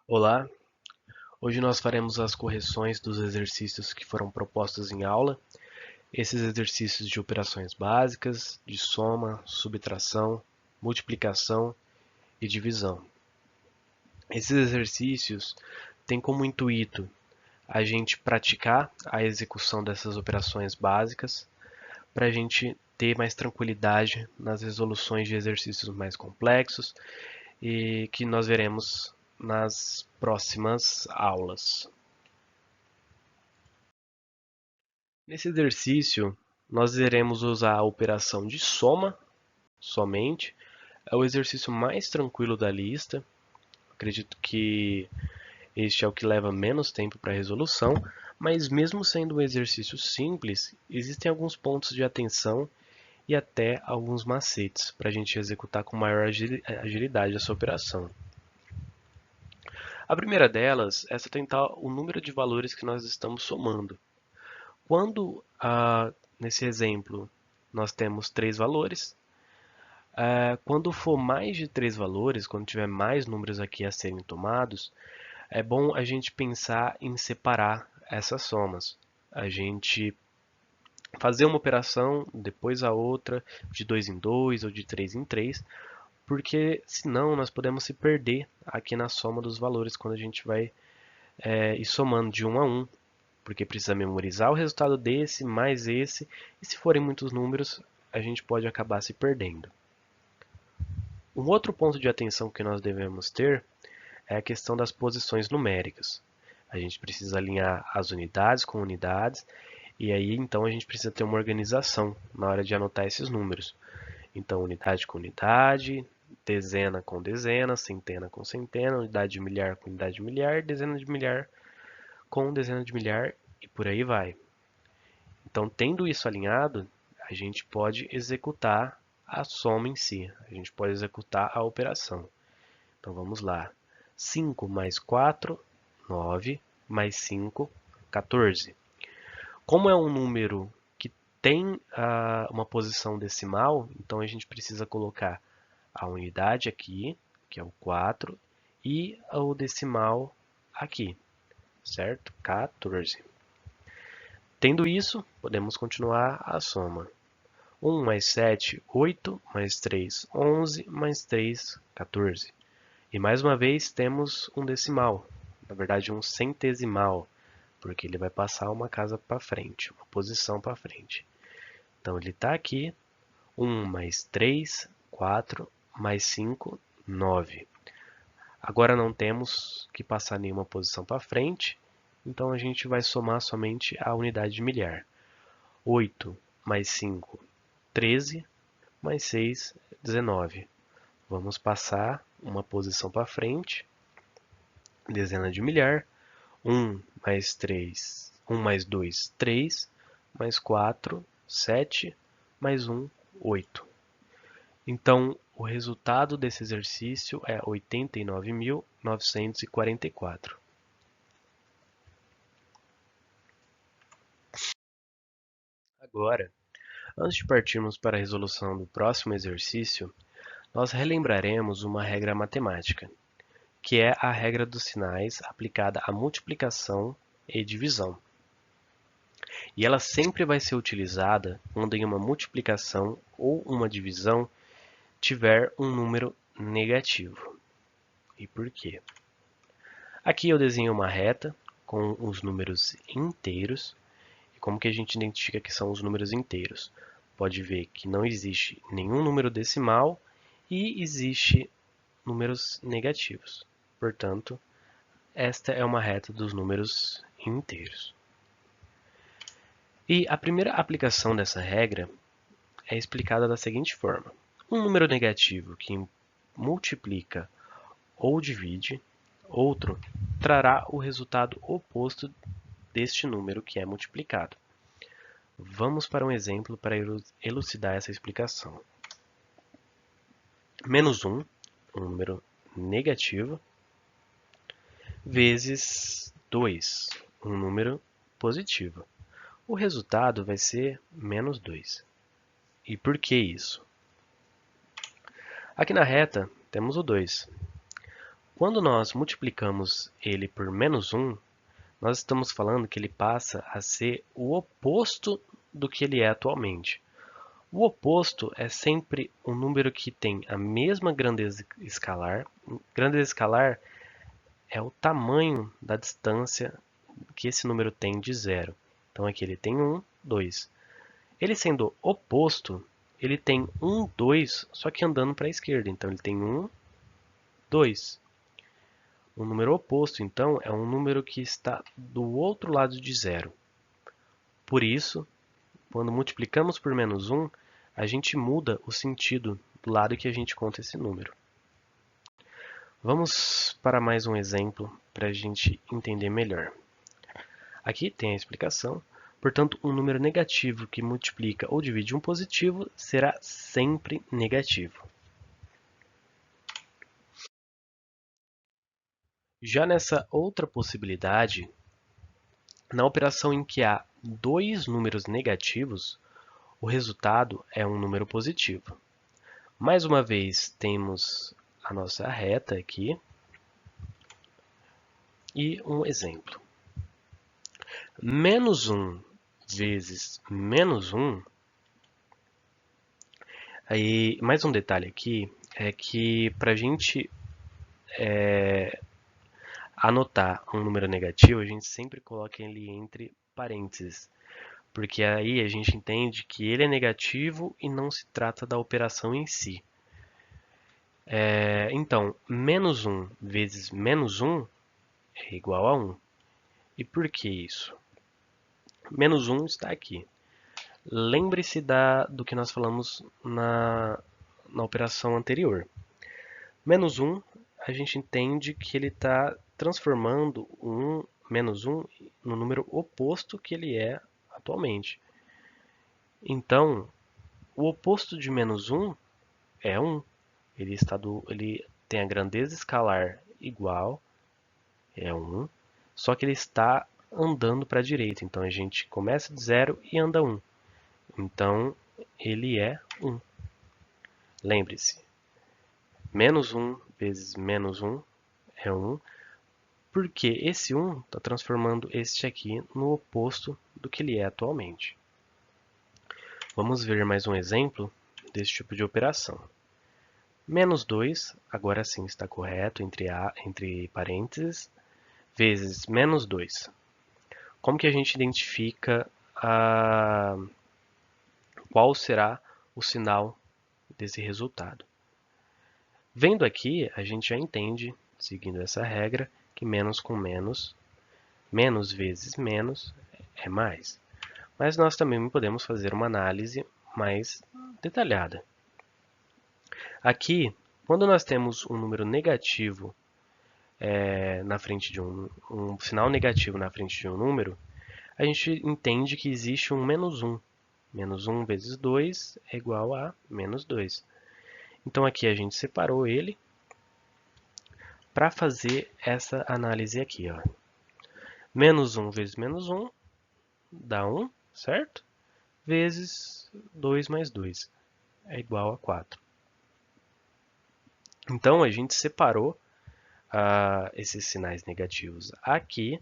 Olá, hoje nós faremos as correções dos exercícios que foram propostos em aula. Esses exercícios de operações básicas, de soma, subtração, multiplicação e divisão. Esses exercícios têm como intuito a gente praticar a execução dessas operações básicas para a gente ter mais tranquilidade nas resoluções de exercícios mais complexos e que nós veremos nas próximas aulas. Nesse exercício, nós iremos usar a operação de soma somente. É o exercício mais tranquilo da lista. Acredito que este é o que leva menos tempo para a resolução, mas mesmo sendo um exercício simples, existem alguns pontos de atenção e até alguns macetes para a gente executar com maior agilidade essa operação. A primeira delas é tentar o número de valores que nós estamos somando. Quando, nesse exemplo, nós temos três valores, quando for mais de três valores, quando tiver mais números aqui a serem tomados, é bom a gente pensar em separar essas somas. A gente fazer uma operação, depois a outra, de 2 em 2 ou de 3 em 3, porque senão nós podemos se perder aqui na soma dos valores quando a gente vai ir somando de um a um, porque precisa memorizar o resultado desse mais esse, e se forem muitos números, a gente pode acabar se perdendo. Um outro ponto de atenção que nós devemos ter é a questão das posições numéricas. A gente precisa alinhar as unidades com unidades, e aí então a gente precisa ter uma organização na hora de anotar esses números. Então, unidade com unidade, dezena com dezena, centena com centena, unidade de milhar com unidade de milhar, dezena de milhar com dezena de milhar e por aí vai. Então, tendo isso alinhado, a gente pode executar a soma em si, a gente pode executar a operação. Então, vamos lá. 5 mais 4, 9, mais 5, 14. Como é um número que tem uma posição decimal, então a gente precisa colocar a unidade aqui, que é o 4, e o decimal aqui, certo? 14. Tendo isso, podemos continuar a soma. 1 mais 7, 8, mais 3, 11, mais 3, 14. E mais uma vez temos um decimal, na verdade um centesimal, porque ele vai passar uma casa para frente, uma posição para frente. Então ele está aqui, 1 mais 3, 4, mais 5, 9. Agora não temos que passar nenhuma posição para frente, então a gente vai somar somente a unidade de milhar. 8 mais 5, 13, mais 6, 19. Vamos passar uma posição para frente, dezena de milhar. 1 mais 3, 1 mais 2, 3, mais 4, 7, mais 1, 8. Então, o resultado desse exercício é 89.944. Agora, antes de partirmos para a resolução do próximo exercício, nós relembraremos uma regra matemática, que é a regra dos sinais aplicada à multiplicação e divisão. E ela sempre vai ser utilizada quando em uma multiplicação ou uma divisão tiver um número negativo. E por quê? Aqui eu desenho uma reta com os números inteiros. E como que a gente identifica que são os números inteiros? Pode ver que não existe nenhum número decimal e existe números negativos. Portanto, esta é uma reta dos números inteiros. E a primeira aplicação dessa regra é explicada da seguinte forma. Um número negativo que multiplica ou divide outro trará o resultado oposto deste número que é multiplicado. Vamos para um exemplo para elucidar essa explicação. Menos 1, um número negativo, vezes 2, um número positivo. O resultado vai ser menos 2. E por que isso? Aqui na reta temos o 2. Quando nós multiplicamos ele por menos 1, nós estamos falando que ele passa a ser o oposto do que ele é atualmente. O oposto é sempre um número que tem a mesma grandeza escalar. Grandeza escalar é o tamanho da distância que esse número tem de zero. Então aqui ele tem 1, 2. Ele sendo oposto, ele tem 1, 2, só que andando para a esquerda. Então ele tem 1, 2. O número oposto, então, é um número que está do outro lado de zero. Por isso, quando multiplicamos por menos 1, a gente muda o sentido do lado que a gente conta esse número. Vamos para mais um exemplo para a gente entender melhor. Aqui tem a explicação. Portanto, um número negativo que multiplica ou divide um positivo será sempre negativo. Já nessa outra possibilidade, na operação em que há dois números negativos, o resultado é um número positivo. Mais uma vez, temos a nossa reta aqui e um exemplo. Menos 1 vezes menos 1, aí mais um detalhe aqui, é que para a gente anotar um número negativo, a gente sempre coloca ele entre parênteses, porque aí a gente entende que ele é negativo e não se trata da operação em si. Então, menos 1 vezes menos 1 é igual a 1. E por que isso? Menos 1 está aqui. Lembre-se do que nós falamos na operação anterior. Menos 1, a gente entende que ele está transformando menos 1 no número oposto que ele é atualmente. Então, o oposto de menos 1 é 1. Ele tem a grandeza escalar igual, é 1, só que ele está andando para a direita. Então, a gente começa de 0 e anda 1. Então, ele é 1. Lembre-se, menos 1 vezes menos 1 é 1, porque esse 1 está transformando este aqui no oposto do que ele é atualmente. Vamos ver mais um exemplo desse tipo de operação. Menos 2, agora sim está correto, entre parênteses, vezes menos 2. Como que a gente identifica qual será o sinal desse resultado? Vendo aqui, a gente já entende, seguindo essa regra, que menos com menos, menos vezes menos é mais. Mas nós também podemos fazer uma análise mais detalhada. Aqui, quando nós temos um número negativo na frente de um sinal negativo na frente de um número, a gente entende que existe um menos 1. Menos 1 vezes 2 é igual a menos 2. Então aqui a gente separou ele para fazer essa análise aqui. Ó. Menos 1 vezes menos 1 dá 1, certo? Vezes 2 mais 2 é igual a 4. Então a gente separou esses sinais negativos aqui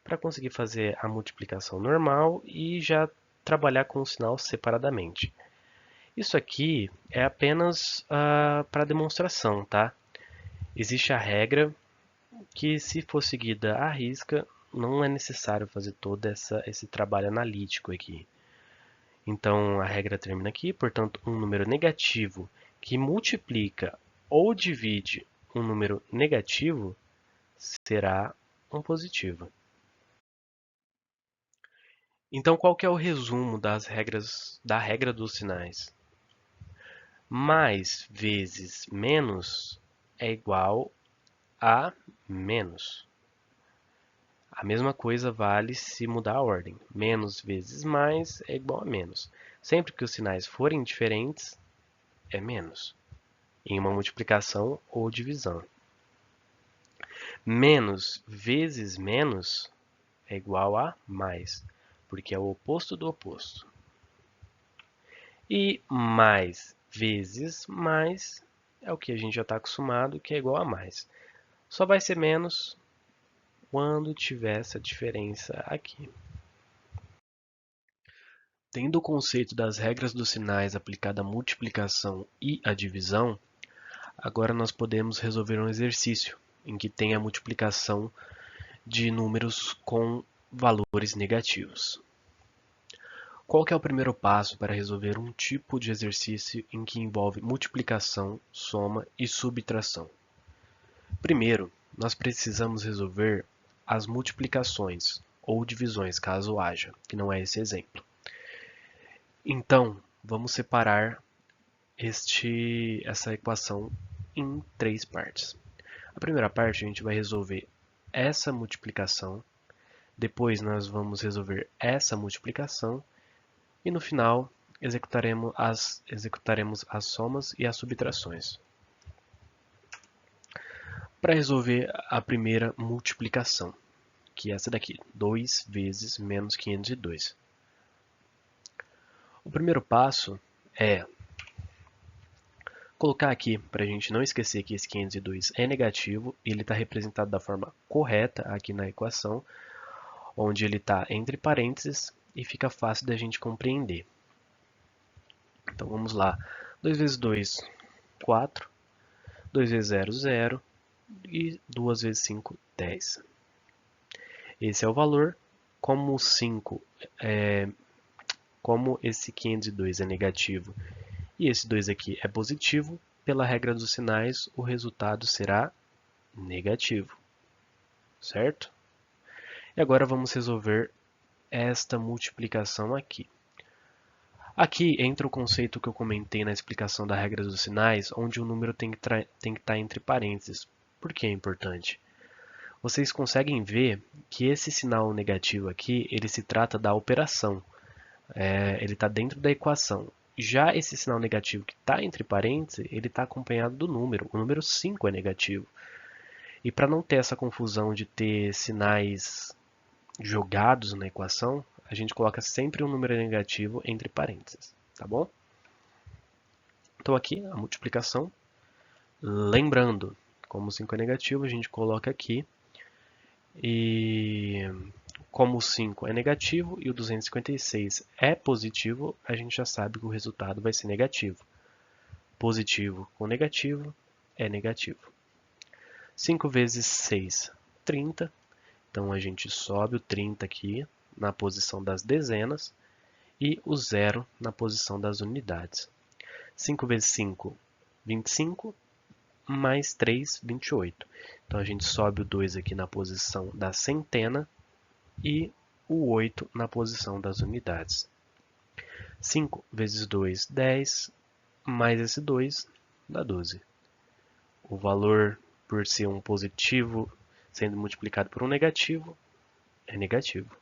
para conseguir fazer a multiplicação normal e já trabalhar com o sinal separadamente. Isso aqui é apenas para demonstração, tá? Existe a regra que, se for seguida à risca, não é necessário fazer todo esse trabalho analítico aqui. Então, a regra termina aqui, portanto, um número negativo que multiplica ou divide um número negativo será um positivo. Então, qual que é o resumo da regra dos sinais? Mais vezes menos é igual a menos. A mesma coisa vale se mudar a ordem. Menos vezes mais é igual a menos. Sempre que os sinais forem diferentes, é menos, em uma multiplicação ou divisão. Menos vezes menos é igual a mais, porque é o oposto do oposto. E mais vezes mais é o que a gente já está acostumado, que é igual a mais. Só vai ser menos quando tiver essa diferença aqui. Tendo o conceito das regras dos sinais aplicado à multiplicação e à divisão, agora nós podemos resolver um exercício em que tem a multiplicação de números com valores negativos. Qual que é o primeiro passo para resolver um tipo de exercício em que envolve multiplicação, soma e subtração? Primeiro, nós precisamos resolver as multiplicações ou divisões, caso haja, que não é esse exemplo. Então, vamos separar essa equação em três partes. A primeira parte a gente vai resolver essa multiplicação, depois nós vamos resolver essa multiplicação e no final executaremos as somas e as subtrações. Para resolver a primeira multiplicação, que é essa daqui, 2 vezes menos 502. O primeiro passo é colocar aqui, para a gente não esquecer que esse 502 é negativo, e ele está representado da forma correta aqui na equação, onde ele está entre parênteses e fica fácil da gente compreender. Então vamos lá, 2 vezes 2, 4, 2 vezes 0, 0, e 2 vezes 5, 10. Esse é o valor. Como como esse 502 é negativo e esse 2 aqui é positivo, pela regra dos sinais, o resultado será negativo, certo? E agora vamos resolver esta multiplicação aqui. Aqui entra o conceito que eu comentei na explicação da regra dos sinais, onde o número tem que estar entre parênteses. Por que é importante? Vocês conseguem ver que esse sinal negativo aqui, ele se trata da operação. Ele está dentro da equação. Já esse sinal negativo que está entre parênteses, ele está acompanhado do número. O número 5 é negativo. E para não ter essa confusão de ter sinais jogados na equação, a gente coloca sempre um número negativo entre parênteses, tá bom? Então aqui a multiplicação. Lembrando, como o 5 é negativo, a gente coloca aqui. E como o 5 é negativo e o 256 é positivo, a gente já sabe que o resultado vai ser negativo. Positivo com negativo é negativo. 5 vezes 6, 30. Então a gente sobe o 30 aqui na posição das dezenas e o 0 na posição das unidades. 5 vezes 5, 25, mais 3, 28. Então a gente sobe o 2 aqui na posição da centena e o 8 na posição das unidades. 5 vezes 2, 10, mais esse 2 dá 12. O valor, por ser um positivo sendo multiplicado por um negativo, é negativo.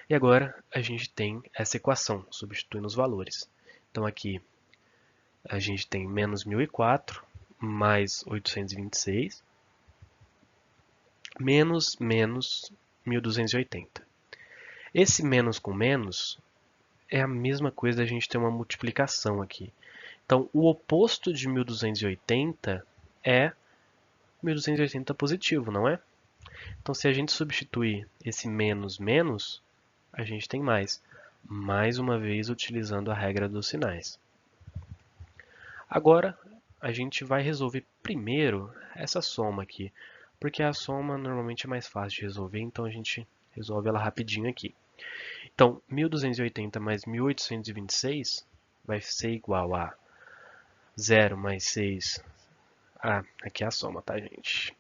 E agora a gente tem essa equação, substituindo os valores. Então aqui a gente tem menos 1004 mais 826 menos 1280. Esse menos com menos é a mesma coisa da gente ter uma multiplicação aqui. Então, o oposto de 1280 é 1280 positivo, não é? Então, se a gente substituir esse menos menos, a gente tem mais. Mais uma vez, utilizando a regra dos sinais. Agora, a gente vai resolver primeiro essa soma aqui, porque a soma normalmente é mais fácil de resolver, então a gente resolve ela rapidinho aqui. Então, 1280 mais 1826 vai ser igual a 0 mais 6. Aqui é a soma, tá, gente?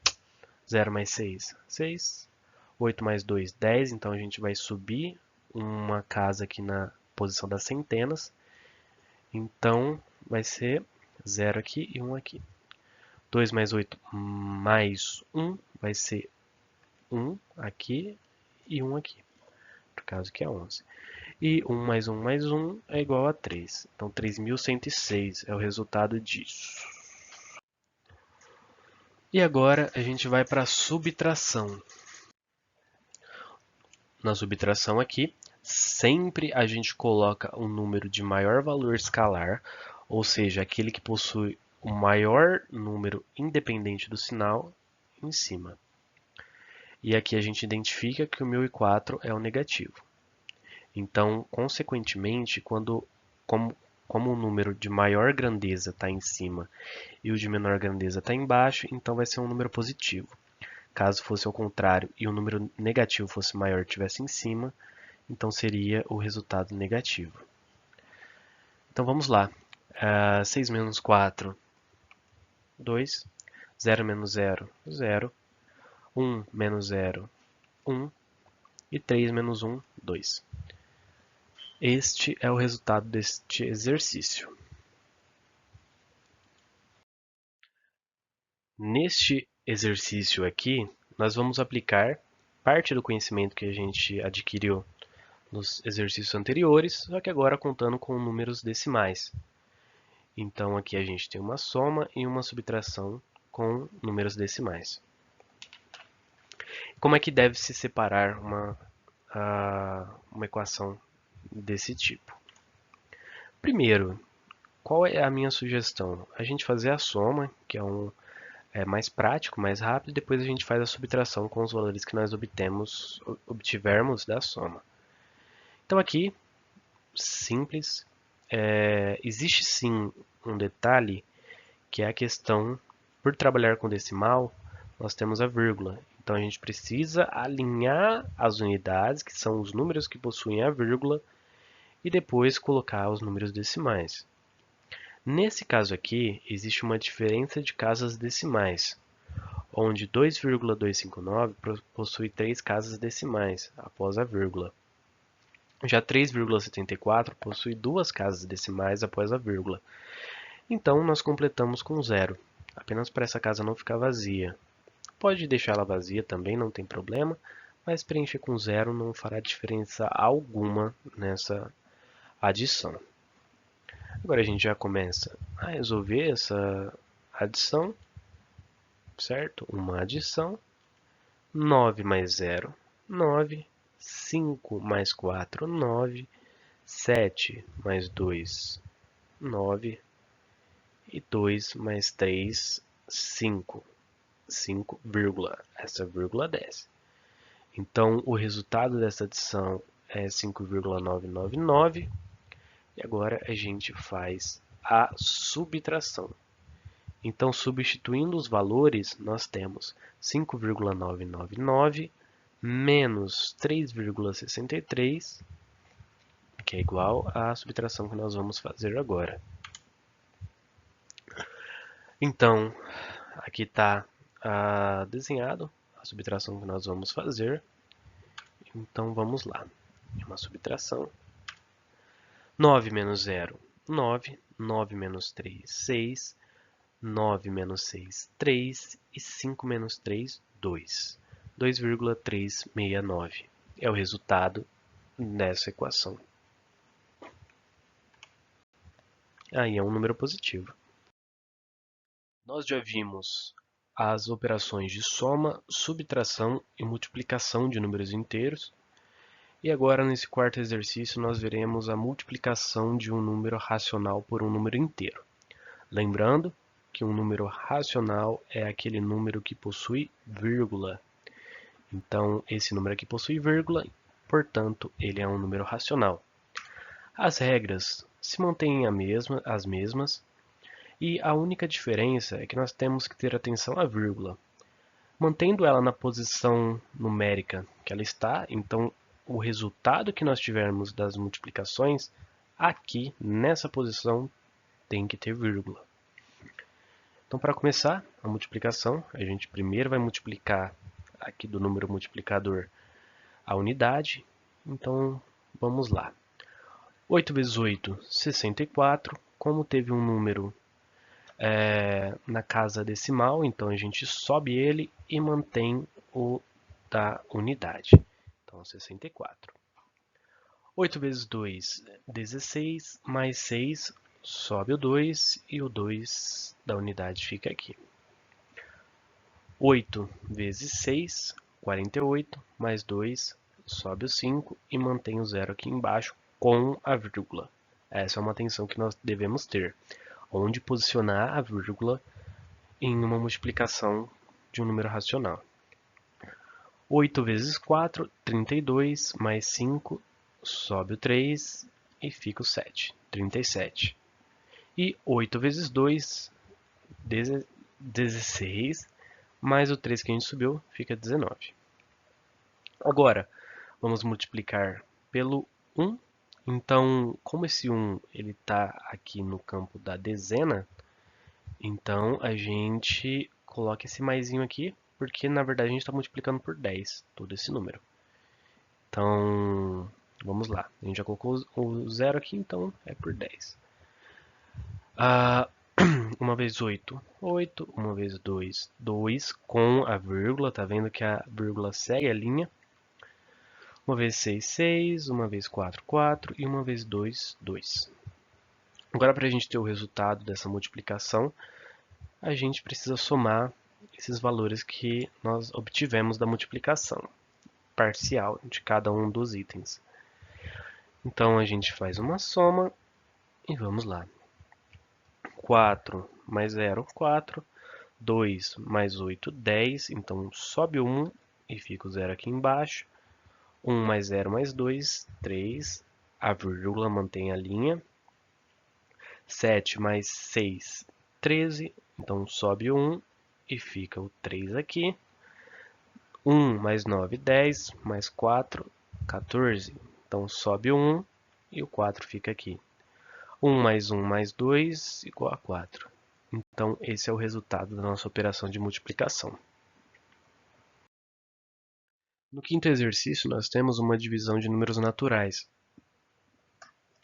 0 mais 6, 6. 8 mais 2, 10. Então, a gente vai subir uma casa aqui na posição das centenas. Então, vai ser 0 aqui e 1 aqui. 2 mais 8 mais 1 vai ser 1 aqui e 1 aqui. Por causa que é 11. E 1 mais 1 mais 1 é igual a 3. Então, 3.106 é o resultado disso. E agora a gente vai para a subtração. Na subtração aqui, sempre a gente coloca um número de maior valor escalar, ou seja, aquele que possui o maior número independente do sinal em cima. E aqui a gente identifica que o 1004 é o negativo. Então, consequentemente, como o número de maior grandeza está em cima e o de menor grandeza está embaixo, então vai ser um número positivo. Caso fosse ao contrário e o número negativo fosse maior e estivesse em cima, então seria o resultado negativo. Então vamos lá. 6 menos 4, 2. 0 menos 0, 0. 1 menos 0, 1. E 3 menos 1, 2. Este é o resultado deste exercício. Neste exercício aqui, nós vamos aplicar parte do conhecimento que a gente adquiriu nos exercícios anteriores, só que agora contando com números decimais. Então aqui a gente tem uma soma e uma subtração com números decimais. Como é que deve se separar uma equação desse tipo? Primeiro, qual é a minha sugestão? A gente fazer a soma, que é mais prático, mais rápido, e depois a gente faz a subtração com os valores que nós obtivermos da soma. Então aqui, simples, existe sim um detalhe, que é a questão, por trabalhar com decimal, nós temos a vírgula. Então a gente precisa alinhar as unidades, que são os números que possuem a vírgula, e depois colocar os números decimais. Nesse caso aqui, existe uma diferença de casas decimais, onde 2,259 possui 3 casas decimais após a vírgula. Já 3,74 possui 2 casas decimais após a vírgula. Então, nós completamos com zero, apenas para essa casa não ficar vazia. Pode deixá-la vazia também, não tem problema, mas preencher com zero não fará diferença alguma nessa adição. Agora a gente já começa a resolver essa adição, certo? Uma adição. 9 mais 0, 9. 5 mais 4, 9. 7 mais 2, 9. E 2 mais 3, 5. 5, essa vírgula desce. Então, o resultado dessa adição é 5,999. E agora a gente faz a subtração. Então, substituindo os valores, nós temos 5,999 menos 3,63, que é igual à subtração que nós vamos fazer agora. Então, aqui está desenhado a subtração que nós vamos fazer. Então, vamos lá. Uma subtração. 9 menos 0, 9. 9 menos 3, 6. 9 menos 6, 3. E 5 menos 3, 2. 2,369 é o resultado dessa equação. Aí é um número positivo. Nós já vimos as operações de soma, subtração e multiplicação de números inteiros. E agora, nesse quarto exercício, nós veremos a multiplicação de um número racional por um número inteiro. Lembrando que um número racional é aquele número que possui vírgula. Então, esse número aqui possui vírgula, portanto, ele é um número racional. As regras se mantêm as mesmas, e a única diferença é que nós temos que ter atenção à vírgula. Mantendo ela na posição numérica que ela está, então o resultado que nós tivermos das multiplicações, aqui nessa posição tem que ter vírgula. Então, para começar a multiplicação, a gente primeiro vai multiplicar aqui do número multiplicador a unidade. Então, vamos lá. 8 vezes 8, 64. Como teve um número na casa decimal, então a gente sobe ele e mantém o da unidade. Então, 64. 8 vezes 2, 16, mais 6, sobe o 2 e o 2 da unidade fica aqui. 8 vezes 6, 48, mais 2, sobe o 5 e mantém o zero aqui embaixo com a vírgula. Essa é uma atenção que nós devemos ter. onde posicionar a vírgula em uma multiplicação de um número racional. 8 vezes 4, 32, mais 5, sobe o 3 e fica o 7, 37. E 8 vezes 2, 16, mais o 3 que a gente subiu, fica 19. Agora, vamos multiplicar pelo 1. Então, como esse 1 está aqui no campo da dezena, então a gente coloca esse maisinho aqui, porque na verdade a gente está multiplicando por 10, todo esse número. Então, vamos lá. A gente já colocou o 0 aqui, então é por 10. 1 vezes 8, 8. 1 vezes 2, 2, com a vírgula. Tá vendo que a vírgula segue a linha. 1 vezes 6, 6. 1 vezes 4, 4. E 1 vezes 2, 2. Agora, para a gente ter o resultado dessa multiplicação, a gente precisa somar esses valores que nós obtivemos da multiplicação parcial de cada um dos itens. Então, a gente faz uma soma e vamos lá. 4 mais 0, 4. 2 mais 8, 10. Então, sobe o 1 e fica o 0 aqui embaixo. 1 mais 0 mais 2, 3. A vírgula mantém a linha. 7 mais 6, 13. Então, sobe o 1 e fica o 3 aqui. 1 mais 9, 10. Mais 4, 14. Então, sobe o 1 e o 4 fica aqui. 1 mais 1 mais 2 igual a 4. Então, esse é o resultado da nossa operação de multiplicação. No quinto exercício, nós temos uma divisão de números naturais,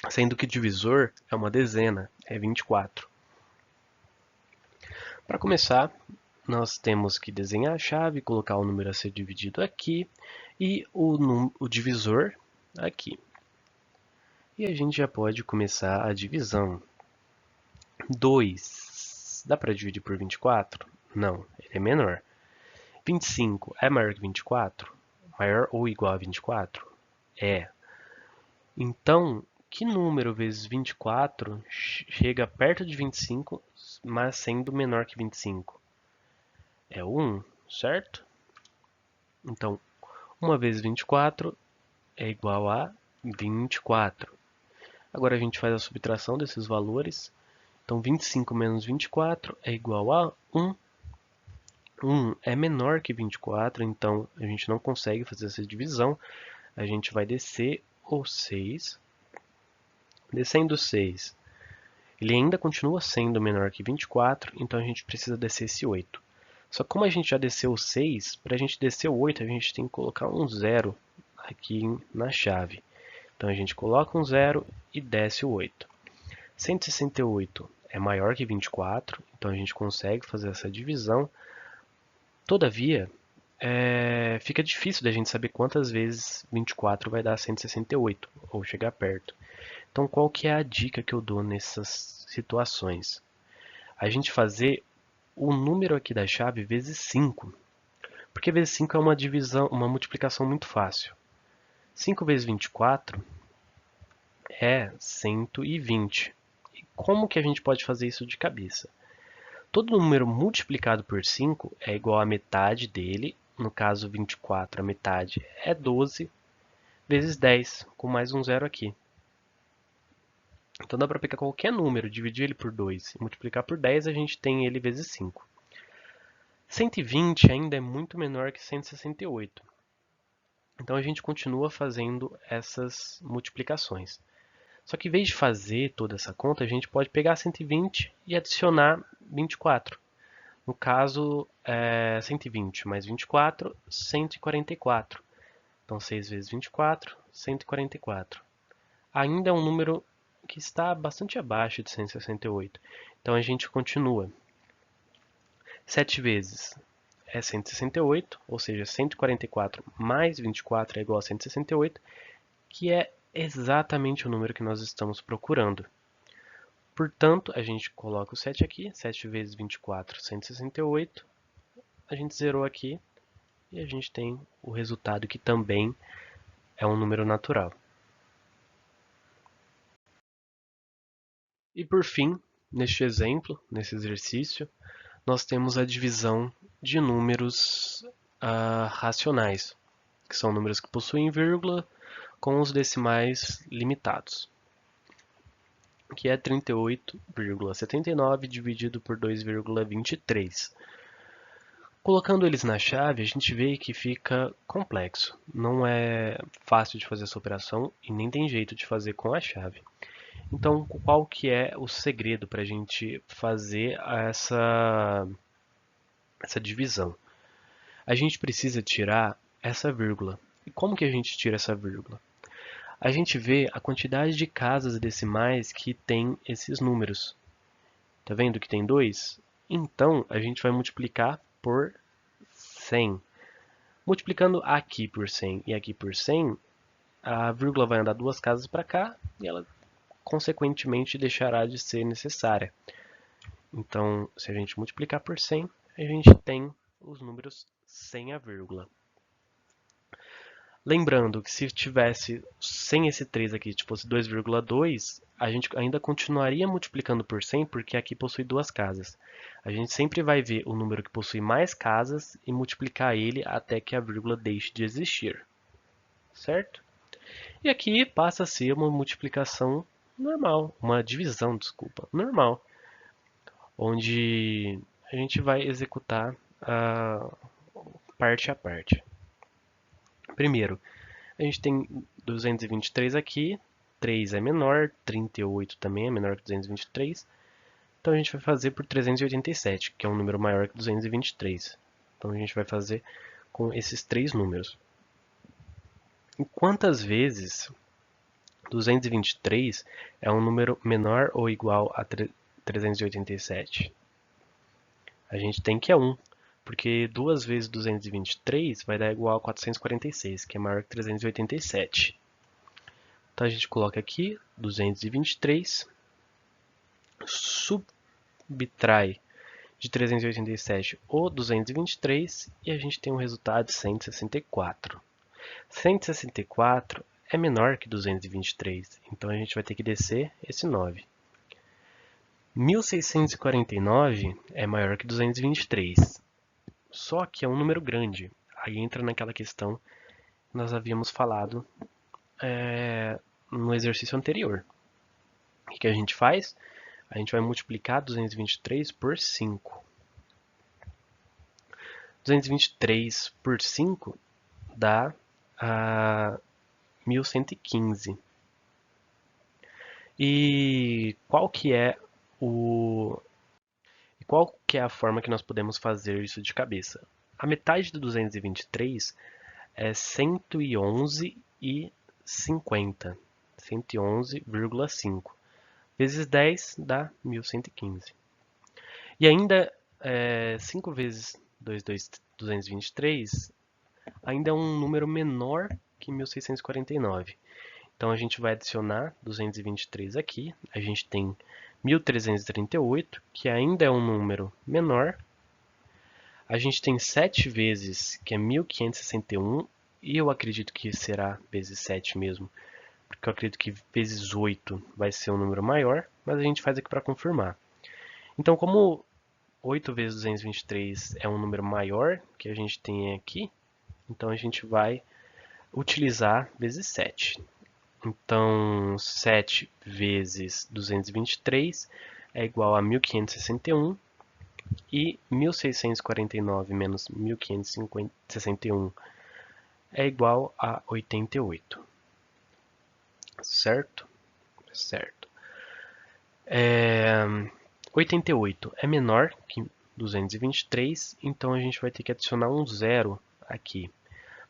sendo que o divisor é uma dezena, é 24. Para começar, nós temos que desenhar a chave, colocar o número a ser dividido aqui e o divisor aqui. E a gente já pode começar a divisão. 2, dá para dividir por 24? Não, ele é menor. 25 é maior que 24? Maior ou igual a 24? É. Então, que número vezes 24 chega perto de 25, mas sendo menor que 25? É o 1, certo? Então, 1 vezes 24 é igual a 24. Agora a gente faz a subtração desses valores. Então, 25 menos 24 é igual a 1. 1 é menor que 24, então a gente não consegue fazer essa divisão. A gente vai descer o 6. Descendo o 6, ele ainda continua sendo menor que 24, então a gente precisa descer esse 8. Só que como a gente já desceu o 6, para a gente descer o 8, a gente tem que colocar um 0 aqui na chave. Então a gente coloca um 0 e desce o 8. 168 é maior que 24, então a gente consegue fazer essa divisão. Todavia, fica difícil da gente saber quantas vezes 24 vai dar 168, ou chegar perto. Então, qual que é a dica que eu dou nessas situações? A gente fazer o número aqui da chave vezes 5. Porque vezes 5 é uma divisão, uma multiplicação muito fácil. 5 vezes 24 é 120. E como que a gente pode fazer isso de cabeça? Todo número multiplicado por 5 é igual a metade dele. No caso, 24, a metade é 12, vezes 10, com mais um zero aqui. Então dá para pegar qualquer número, dividir ele por 2 e multiplicar por 10, a gente tem ele vezes 5. 120 ainda é muito menor que 168. Então a gente continua fazendo essas multiplicações. Só que em vez de fazer toda essa conta, a gente pode pegar 120 e adicionar 24. No caso, 120 mais 24, 144. Então 6 vezes 24, 144. Ainda é um número que está bastante abaixo de 168. Então a gente continua. 7 vezes é 168, ou seja, 144 mais 24 é igual a 168, que é exatamente o número que nós estamos procurando. Portanto, a gente coloca o 7 aqui, 7 vezes 24, 168. A gente zerou aqui e a gente tem o resultado que também é um número natural. E por fim, Neste exemplo, nesse exercício, nós temos a divisão de números racionais, que são números que possuem vírgula com os decimais limitados, que é 38,79 dividido por 2,23. Colocando eles na chave, a gente vê que fica complexo. Não é fácil de fazer essa operação e nem tem jeito de fazer com a chave. Então, qual que é o segredo para a gente fazer essa divisão? A gente precisa tirar essa vírgula. E como que a gente tira essa vírgula? A gente vê a quantidade de casas decimais que tem esses números. Tá vendo que tem 2? Então, a gente vai multiplicar por 100. Multiplicando aqui por 100 e aqui por 100, a vírgula vai andar duas casas para cá e ela, consequentemente, deixará de ser necessária. Então, se a gente multiplicar por 100, a gente tem os números sem a vírgula. Lembrando que se tivesse sem esse 3 aqui, se fosse 2,2, a gente ainda continuaria multiplicando por 100, porque aqui possui duas casas. A gente sempre vai ver o número que possui mais casas e multiplicar ele até que a vírgula deixe de existir. Certo? E aqui passa a ser uma multiplicação normal, uma divisão, desculpa, normal, onde a gente vai executar parte a parte. Primeiro, a gente tem 223 aqui, 3 é menor, 38 também é menor que 223. Então a gente vai fazer por 387, que é um número maior que 223. Então a gente vai fazer com esses três números. E quantas vezes 223 é um número menor ou igual a 387? A gente tem que é 1, porque 2 vezes 223 vai dar igual a 446, que é maior que 387. Então a gente coloca aqui 223, subtrai de 387 o 223 e a gente tem um resultado de 164. 164 é menor que 223, então a gente vai ter que descer esse 9. 1649 é maior que 223, só que é um número grande. Aí entra naquela questão que nós havíamos falado no exercício anterior. O que a gente faz? A gente vai multiplicar 223 por 5. 223 por 5 dá 1115. E qual que é a forma que nós podemos fazer isso de cabeça? A metade de 223 é 111,50. 111,5. Vezes 10 dá 1115. E ainda 5 vezes 223 ainda é um número menor que 1649. Então a gente vai adicionar 223 aqui. A gente tem 1338, que ainda é um número menor. A gente tem 7 vezes, que é 1561, e eu acredito que será vezes 7 mesmo, porque eu acredito que vezes 8 vai ser um número maior, mas a gente faz aqui para confirmar. Então, como 8 vezes 223 é um número maior que a gente tem aqui, então a gente vai utilizar vezes 7. Então, 7 vezes 223 é igual a 1561 e 1649 menos 1561 é igual a 88. Certo? Certo. 88 é menor que 223, então a gente vai ter que adicionar um zero aqui.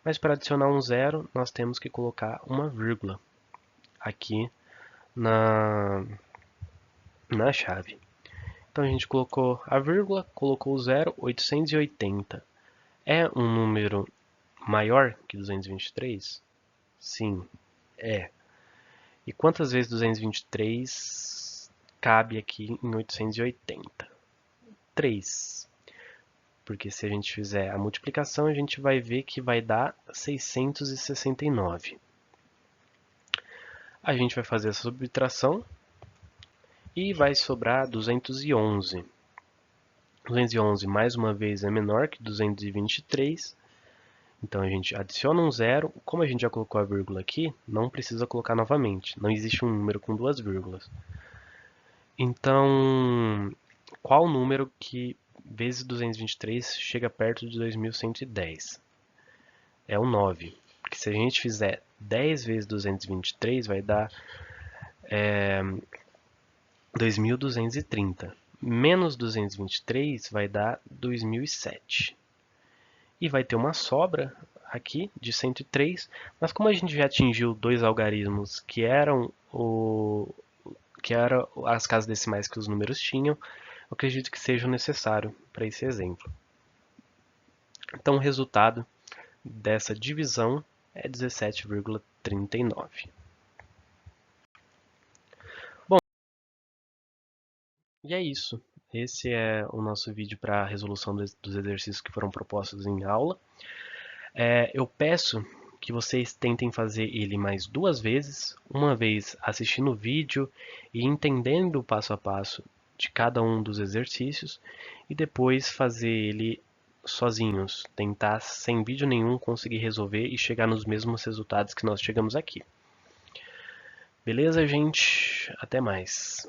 Mas para adicionar um zero, nós temos que colocar uma vírgula aqui na chave. Então a gente colocou a vírgula, colocou o zero, 880. É um número maior que 223? Sim, é. E quantas vezes 223 cabe aqui em 880? 3. Porque se a gente fizer a multiplicação, a gente vai ver que vai dar 669. A gente vai fazer essa subtração e vai sobrar 211. 211 mais uma vez é menor que 223, então a gente adiciona um zero. Como a gente já colocou a vírgula aqui, não precisa colocar novamente, não existe um número com duas vírgulas. Então, qual número que vezes 223 chega perto de 2110? É o 9, porque se a gente fizer 10 vezes 223 vai dar 2230. Menos 223 vai dar 2007. E vai ter uma sobra aqui de 103, mas como a gente já atingiu dois algarismos que eram as casas decimais que os números tinham, eu acredito que seja necessário para esse exemplo. Então o resultado dessa divisão é 17,39. Bom, e é isso. Esse é o nosso vídeo para a resolução dos exercícios que foram propostos em aula. Eu peço que vocês tentem fazer ele mais duas vezes, uma vez assistindo o vídeo e entendendo o passo a passo de cada um dos exercícios, e depois fazer ele sozinhos, tentar sem vídeo nenhum conseguir resolver e chegar nos mesmos resultados que nós chegamos aqui. Beleza, gente? Até mais.